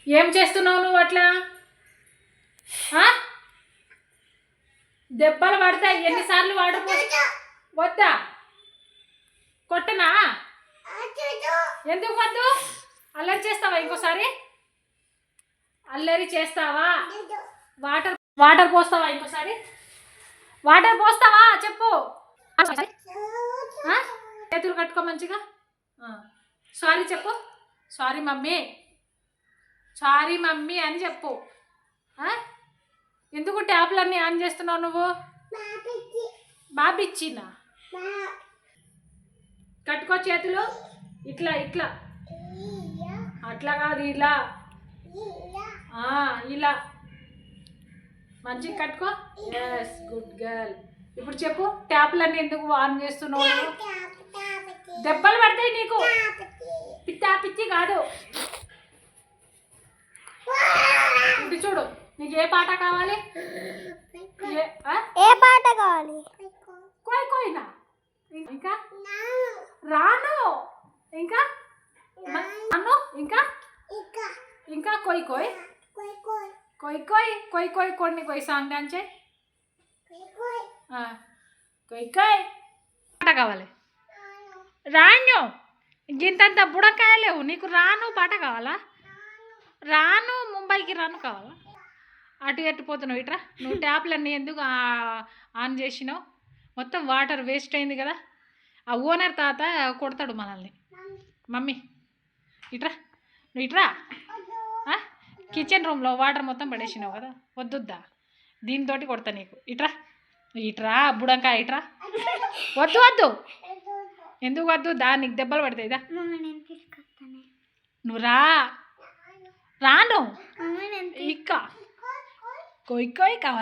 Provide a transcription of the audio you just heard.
ఏం చేస్తున్నావు నువ్వు అట్లా? దెబ్బలు పడతాయి. ఎన్నిసార్లు వాడుకో వద్దా? కొట్టనా? ఎందుకు వద్దు? అల్లరి చేస్తావా? ఇంకోసారి అల్లరి చేస్తావా? వాటర్ వాటర్ పోస్తావా? ఇంకోసారి వాటర్ పోస్తావా? చెప్పు. చేతులు కట్టుకో మంచిగా. సారీ చెప్పు. సారీ మమ్మీ, సారీ మమ్మీ అని చెప్పు. ఎందుకు ట్యాప్లన్నీ ఆన్ చేస్తున్నావు నువ్వు? బాబిచ్చినా కట్టుకో చేతులు. ఇట్లా ఇట్లా, అట్లా కాదు, ఇలా ఇలా మంచిగా కట్టుకో. Yes, good girl. ఇప్పుడు చెప్పు, ట్యాప్లన్నీ ఎందుకు ఆన్ చేస్తున్నావు నువ్వు? దెబ్బలు పడతాయి నీకు. పిత్తా పిచ్చి కాదు. ఇప్పుడు చూడు, నీకు ఏ పాట కావాలి? ఏ పాట కావాలి? కోయి కోయినా. ఇంకా రాను. ఇంకా రాను. ఇంకా ఇంకా కోయి కోయి कोई कोई कोई कोई कोई नहीं कोई సాంగ్ డాన్స్ చేయి. कोई कोई పాట కావాలి. రాను. గింతంత బుడకాయ లేవు నీకు. రాను పాట కావాలా? రాను ముంబైకి రాను కావాలా? అటు ఎట్టు పోతున్నావు? ఇట్రా. నువ్వు ట్యాప్లన్నీ ఎందుకు ఆన్ చేసినావు? మొత్తం వాటర్ వేస్ట్ అయింది కదా. ఆ ఓనర్ తాత కొడతాడు మనల్ని. మమ్మీ ఇట్రా, నువ్వు ఇట్రా. కిచెన్ రూమ్లో వాటర్ మొత్తం పడేసినావు కదా. వద్దుద్దా? దీంతో కొడతా నీకు. ఇట్రా, ఇట్రా బుడంకాయ, ఇట్రా. వద్దు వద్దు. ఎందుకు వద్దు? నీకు దెబ్బలు పడతాయి. దా నువ్వు రా. రాను. ఇక్క కొయ్యి కొయ్యి కావాలి.